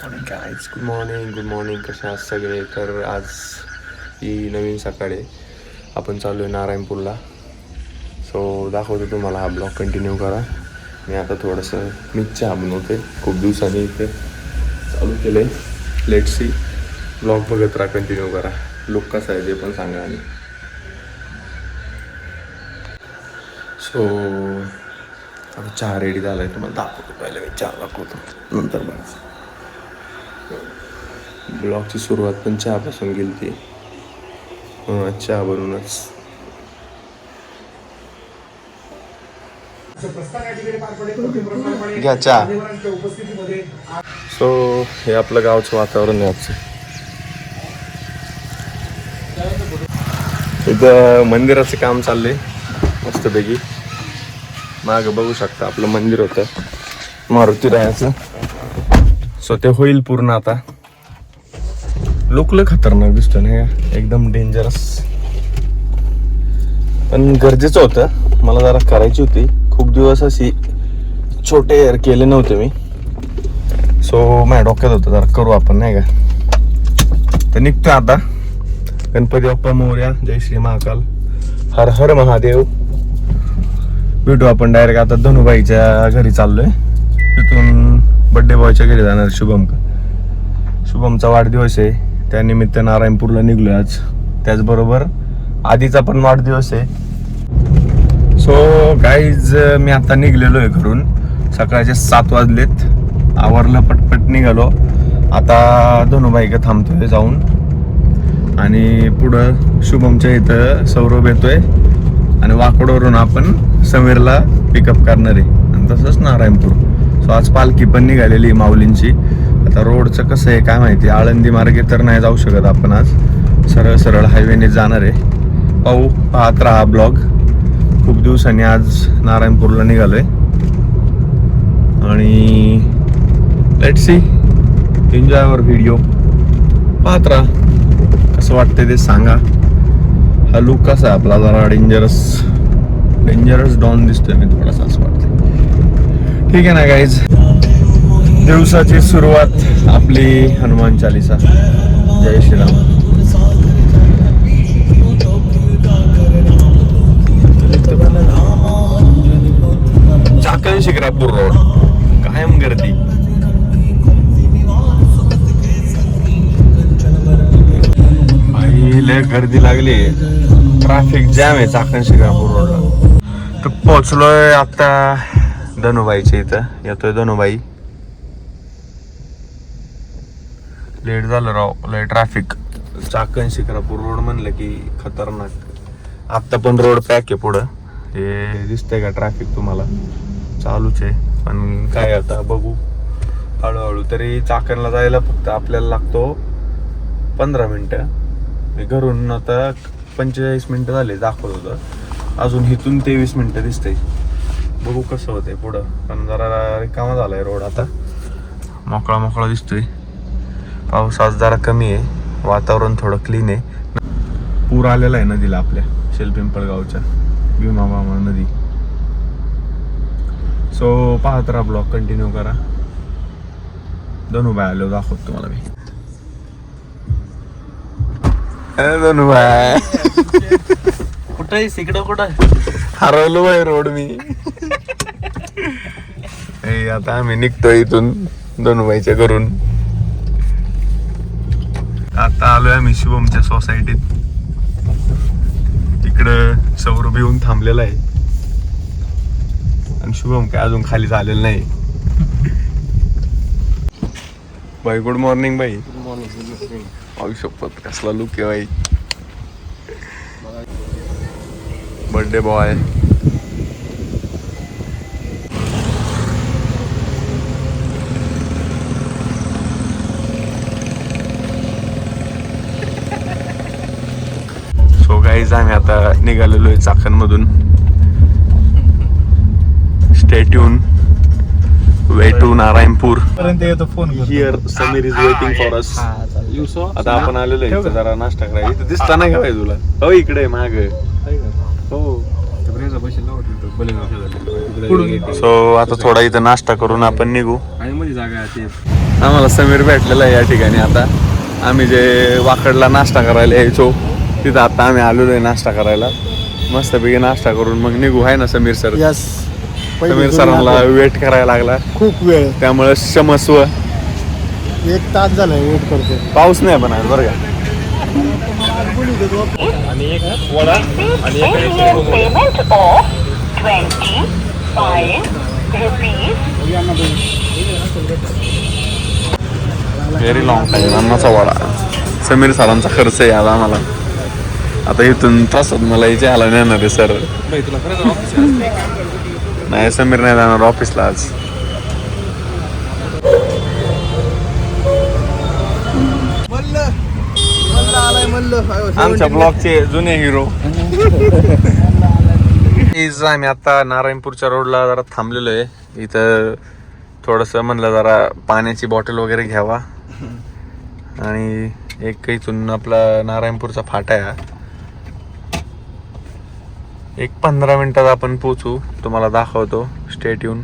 Good morning कसे आहात सगळे. तर आज ही नवीन सकाळी आपण चालू आहे नारायणपूरला. सो दाखवतो तुम्हाला, हा ब्लॉग कंटिन्यू करा. मी आता थोडंसं चहा बनवते, खूप दिवसांनी इथे चालू केलं आहे. लेट्स सी, ब्लॉग बघत राहा, कंटिन्यू करा. लुक कसा आहे ते पण सांगा. आणि सो आता चहा रेडी झाला आहे, तुम्हाला दाखवतो. पहिलं मी चहा दाखवतो, नंतर बघा. ब्लॉगची सुरुवात पण चहापासून गेली ती, चहा बनवूनच. घ्या चहा. सो हे आपलं गावचं वातावरण आहे आजचं. इथं मंदिराचं काम चाललंय मस्तपैकी. मागं बघू शकता आपलं मंदिर होतं मारुती रायाचं. सो ते होईल पूर्ण आता. लुकलं खतरनाक दिसतं ना, एकदम डेंजरस, पण गरजेचं होतं. मला जरा करायची होती, खूप दिवस अशी छोटे हेअर केले नव्हते मी. सो माझ्या डोक्यात होतं जरा करू आपण, नाही का. तर निघतो आता. गणपती बाप्पा मोरया, जय श्री महाकाल, हर हर महादेव. भेटू आपण डायरेक्ट आता धनुबाईच्या घरी चाललोय. तिथून बड्डे बॉयच्या घरी जाणार. शुभमचा वाढदिवस आहे, त्यानिमित्त नारायणपूरला निघलोय आज. त्याचबरोबर आधीचा पण वाढदिवस आहे. सो गाईज, मी आता निघलेलो आहे घरून. सकाळचे 7 वाजलेत. आवरलं, पटपट निघालो. आता धनुबाईकडे थांबतोय जाऊन, आणि पुढं शुभमच्या इथं सौरभ येतोय, आणि वाकडवरून आपण समीरला पिकअप करणार आहे, आणि तसंच नारायणपूर. सो आज पालखी पण निघालेली माऊलींची. आता रोडचं कसं आहे काय माहिती, आळंदी मार्गे तर नाही जाऊ शकत आपण आज. सरळ हायवेने जाणार आहे. पाहत राहा ब्लॉग. खूप दिवसांनी आज नारायणपूरला निघालोय, आणि let's see, enjoy our video. पाहत राहा, कसं वाटतंय ते सांगा. हा लुक कसा आहे आपला, जरा डेंजरस डॉन दिसतोय मी थोडासा, असं वाटतंय. ठीक आहे ना गाईज. दिवसाची सुरुवात आपली हनुमान चालीसा. जय श्रीराम. चाकण शिक्रापूर रोड कायम गर्दी. लय गर्दी लागली, ट्रॅफिक जॅम आहे चाकण शिक्रापूर रोडला. तर पोहोचलोय आता धनुबाईच्या इथं. येतोय धनुबाई. लेट झालं राव, लय ट्रॅफिक. चाकण शिक्रापूर रोड म्हणलं की खतरनाक. आत्ता पण रोड पॅक आहे पुढं, हे दिसतंय का ट्रॅफिक तुम्हाला. चालूच आहे, पण काय आता बघू हळूहळू. तरी चाकणला जायला फक्त आपल्याला लागतो 15 मिनटं. घरून आता 45 मिनटं झाले दाखवत होतं, अजून इथून 23 मिनटं दिसतंय. बघू कसं होतंय पुढं, पण जरा रिकामा झालाय रोड आता, मोकळा दिसतोय. पाऊस आज जरा कमी आहे, वातावरण थोडं क्लीन आहे. पूर आलेला आहे नदीला आपल्या शेलपिंपळगावच्या भीमामामा नदी. सो पाहत राहा, ब्लॉग कंटिन्यू करा. धनुबाई आलो दाखवतो तुम्हाला मी. धनुबाई कुठं आहेस, इकडं कुठं हरवलो बाई रोड मी. आता आम्ही निघतोय इथून धनुबाईच्या घरून. आता आलोय आम्ही शुभमच्या सोसायटीत. तिकडं सौरभ येऊन थांबलेला आहे, आणि शुभम काय अजून खाली झालेलं नाही. बाई गुड मॉर्निंग बाई. Good morning. शपथ कसला लुक आहे बाई. Birthday boy. सो गाईज, आम्ही आता निघालेलो आहे चाकण मधून. Stay tuned. Way to Narayanpur. Here Sameer is waiting for us. आता आपण आलेलो आहे, जरा नाश्ता करायला. इथं दिसता नाही का तुला? हो, इकडे माग. हो. सो आता थोडा इथं नाश्ता करून आपण निघू. आणि मध्ये जागा आम्हाला समीर भेटलेला आहे या ठिकाणी. आता आम्ही जे वाकडला नाश्ता करायला यायचो तिथं आता आम्ही आलेलो आहे नाश्ता करायला. मस्तपैकी नाश्ता करून मग निघू आहे ना समीर सर. यस. समीर सरांना वेट करायला लागला खूप वेळ, त्यामुळे क्षमस्व. 1 तास झालाय वेट करतो. पाऊस नाही पण आज बरं का. Payment of 25 rupees. Very long time अन्नाचा वडा. समीर सरांचा खर्च आहे आज आम्हाला. आता इथून तासात मला इथे आला नेणार आहे सर. नाही समीर नाही जाणार ऑफिसला आज. आमच्या ब्लॉगचे जुने हिरो. आम्ही आता नारायणपूरच्या रोडला जरा थांबलेलो आहे. इथं थोडंसं म्हणलं जरा पाण्याची बॉटल वगैरे घ्यावा आणि एक इथून आपला नारायणपूरचा फाटा आहे. एक 15 मिनिटात आपण पोचू. तुम्हाला दाखवतो. Stay tune.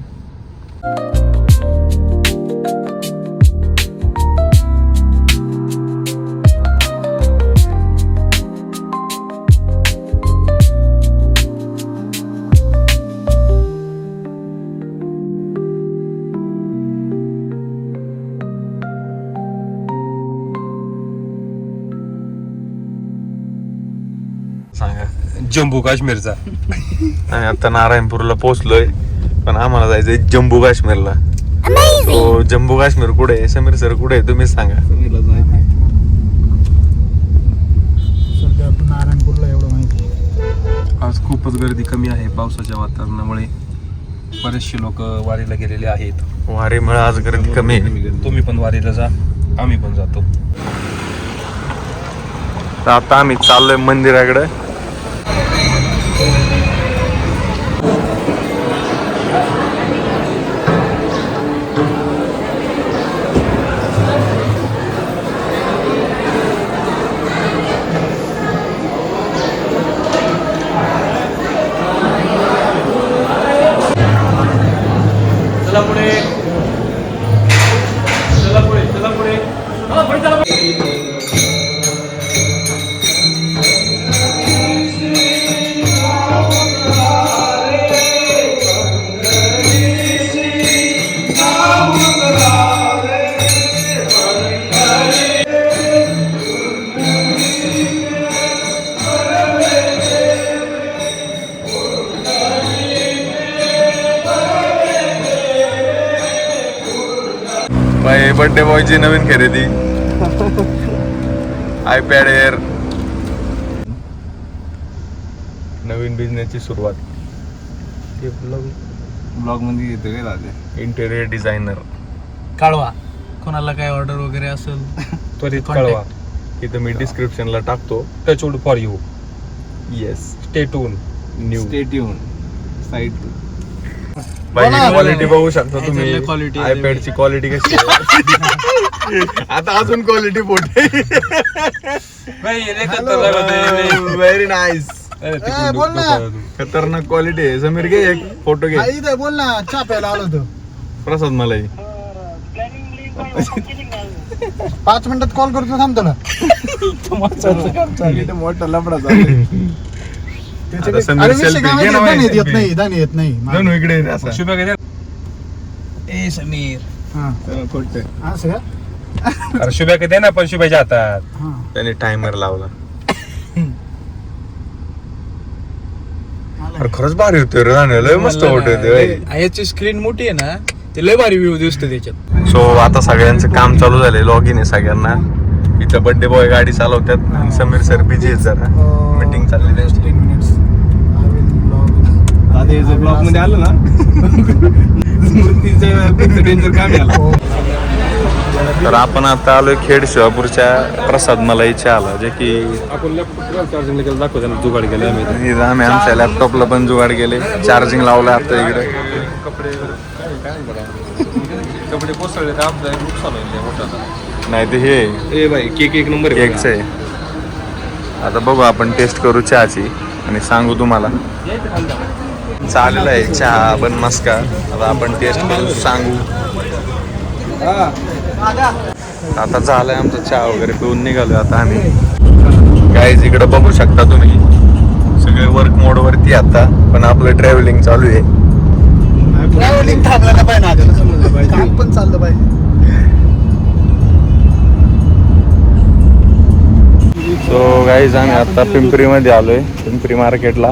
सांगा. जम्मू काश्मीरचा. आम्ही आता नारायणपूरला पोहोचलोय पण आम्हाला जायचंय जम्मू काश्मीरला. तो जम्मू काश्मीर कुठे आहे? समीर सर कुठे आहे तुम्हीच सांगा. सध्या आपण नारायणपूरला एवढं माहिती आहे. आज खूपच गर्दी कमी आहे पावसाच्या वातावरणामुळे. बरेचसे लोक वारीला गेलेले आहेत. वारीमुळे आज गर्दी कमी आहे. तुम्ही पण वारीला जा, आम्ही पण जातो. तर आता आम्ही चाललोय मंदिराकडे. बर्थडे बॉयची नवीन खरेदी आयपॅड एअर. नवीन बिझनेसची सुरुवात. ब्लॉग मध्ये येते काय दादा? Interior designer. कळवा कोणाला काय ऑर्डर वगैरे असेल त्वरित Contact. कळवा. इथं मी डिस्क्रिप्शनला टाकतो. Touch wood for you. Yes. Stay tuned. New stay tuned. साईट. बाई बोला. क्वालिटी बघू शकता तुम्ही. याच्यातलं quality आहे. आयपॅडची क्वालिटी कशी आहे. आता अजून क्वालिटी मोठी. Very nice. बोल ना. खतरनाक क्वालिटी आहे. समीर घे एक फोटो घे. हा, इथं बोल ना. चहा प्यायला आलो होतो. प्रसाद मलाई. 5 मिनिटात कॉल करतो थांब तुला. मोठा लफडा आता समीर अरे विषय selfie. काय घे ना माहिती आहे? बाई, दाणे येत selfie. नाही, दाणे येत नाही. दोन इकडे ये असा. शुभ्या किती? ए समीर हा. असं का? अरे शुभ्या किती ना पण शुभ्याच्या हातात. हा. त्याने टायमर लावला. अरे खरंच भारी होते रे राणे. लय मस्त फोटो होते. याची स्क्रीन मोठी आहे ना ते लय भारी व्ह्यू दिसतो त्याच्यात. सो आता सगळ्यांचं काम चालू झालंय. लॉग इन आहे सगळ्यांना. इथं बर्थडे बॉय गाडी चालवतात आणि समीर सर बिझी आहेत जरा. मीटिंग चालली त्यांची. 10 minutes. I will vlog. आता ब्लॉग मध्ये आलं ना डेंजर काम आला. तर आपण आता आलोय खेड शिवापूरच्या प्रसाद मलाईच्या आला जे की आपण लॅपटॉप चार्जिंग केलं दाखव त्यांना जुगाड केलं आम्ही. इथं आम्ही आमच्या लॅपटॉपला पण जुगाड केले. चार्जिंग लावलं आता इकडे. कपडे कोसळले तर आपलं नुकसान होईल मोठा. नाही ते हे ए बाई केक एक नंबर केकचं आहे. आता बघू आपण टेस्ट करू चहाची आणि सांगू तुम्हाला. चालेलं आहे चहा पण मस्का. आता आपण टेस्ट करू सांगू. आता झालंय आमचा चहा वगैरे पिऊन निघालोय आता आम्ही. गाईज इकडे बघू शकता तुम्ही, सगळे वर्क मोड वरती आता, पण आपलं ट्रॅव्हलिंग चालू आहे. ट्रॅव्हलिंग थांबला पाहिजे, काम पण चाललं पाहिजे. सो गाईज आम्ही आता पिंपरीमध्ये आलोय, पिंपरी मार्केटला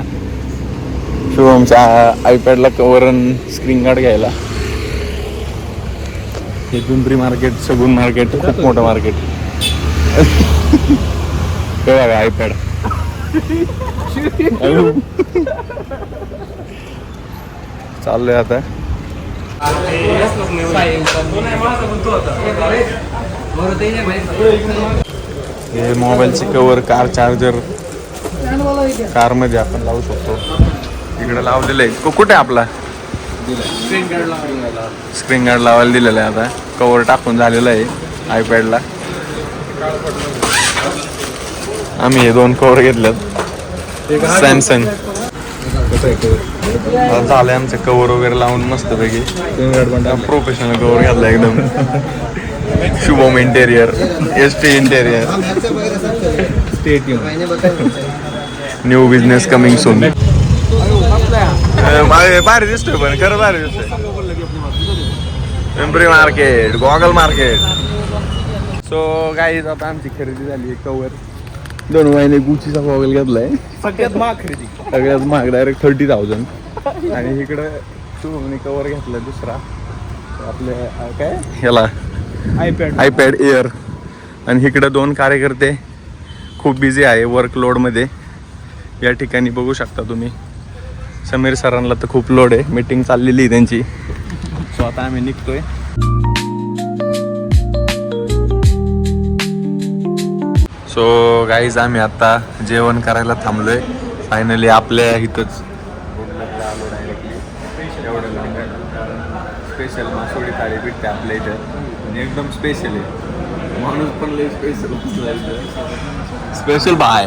शुभमच्या आयपॅडला कवर स्क्रीन गार्ड घ्यायला. हे पिंपरी मार्केट, सगुन मार्केट खूप मोठं मार्केट. बघा आयपॅड चाललंय आता. हे मोबाईलचे कवर, कार चार्जर कारमध्ये आपण लावू शकतो. इकडे लावलेलं आहे. कुठे आपला स्क्रीन गार्ड लावायला दिलेलं आहे. आता कवर टाकून झालेलं आहे आयपॅडला. आम्ही हे 2 कवर घेतलेत सॅमसंग. झालंय आमचे कवर वगैरे लावून मस्तपैकी प्रोफेशनल कवर घातला एकदम. Shubham interior, ST interior. New business coming soon. भारी दिसतोय, पण खरं भारी दिसतोय. Pimpri market, goggle market. So guys आता आमची खरेदी झाली आहे. कवर 2 महिने गुचीचा गॉगल घेतलाय. सगळ्यात महाग खरेदी. सगळ्यात महाग डायरेक्ट 30,000. आणि इकडं शुभमने कवर घेतलाय दुसरा आपल्या काय ह्याला आयपॅड एअर. आणि इकडे 2 कार्यकर्ते खूप बिझी आहे वर्कलोडमध्ये. या ठिकाणी बघू शकता तुम्ही. समीर सरांना तर खूप लोड आहे, मीटिंग चाललेली आहे त्यांची. सो आता आम्ही निघतोय. सो गाईज आम्ही आता जेवण करायला थांबलोय फायनली. आपल्या इथंच आलो डायरेक्टली. एवढं लांब स्पेशल मासोळी थाळी भेटते आपल्या इथं, आणि एकदम स्पेशल आहे. माणूस पण लय स्पेशल बाय.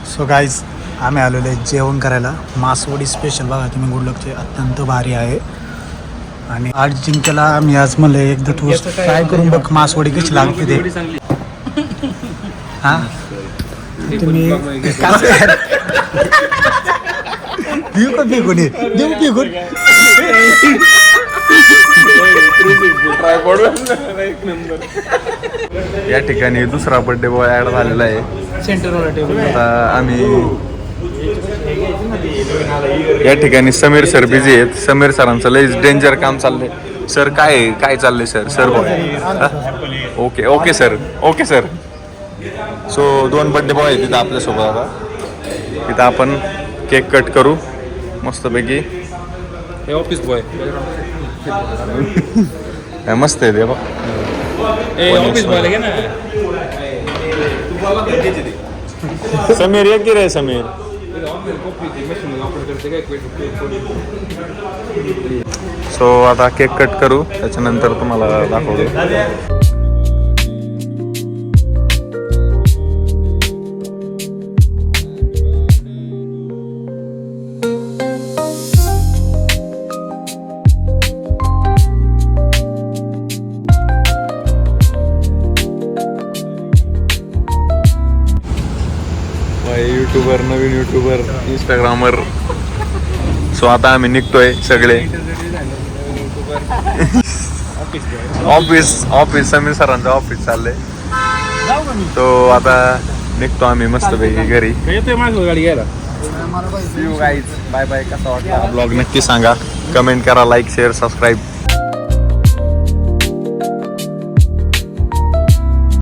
सो गाईज आम्ही आलेलो आहे जेवण करायला. मासवडी स्पेशल बघा तुम्ही, गुडलकचे अत्यंत भारी आहे. आणि आज जिंक्याला आम्ही आज म्हणलं एकदा तू ट्राय करून बघ मासवडी कशी लागते ते. हा तुम्ही देऊ का फेकून देऊ फेकून. या ठिकाणी दुसरा बर्थडे बॉय ऍड झालेला आहे. सेंटरवाला टेबल. आता आम्ही या ठिकाणी समीर सर बिझी आहेत. समीर सरांचं लय डेंजर काम चाललंय. सर काय चाललंय sir? Sir okay okay sir, okay sir. So 2 birthday boy आहेत तिथं आपल्यासोबत. आता तिथं आपण केक कट करू मस्तपैकी. ऑफिस बॉय मस्त आहे ते बघ. ऑफिस बॉय घे ना. समीर एक गिर आहे समीर. सो आता केक कट करू, त्याच्यानंतर तुम्हाला दाखवतो. युट्यूबर, नवीन युट्यूबर, इंस्टाग्रामर. सो आता आम्ही निघतोय सगळे. ऑफिस समीर सरांचं ऑफिस चाललंय. तो आता निघतो आम्ही मस्तपैकी घरी. येतोय माझं गाडी घ्यायला. Bye bye. कसा वाटला ब्लॉग नक्की सांगा, कमेंट करा, लाईक शेअर सबस्क्राईब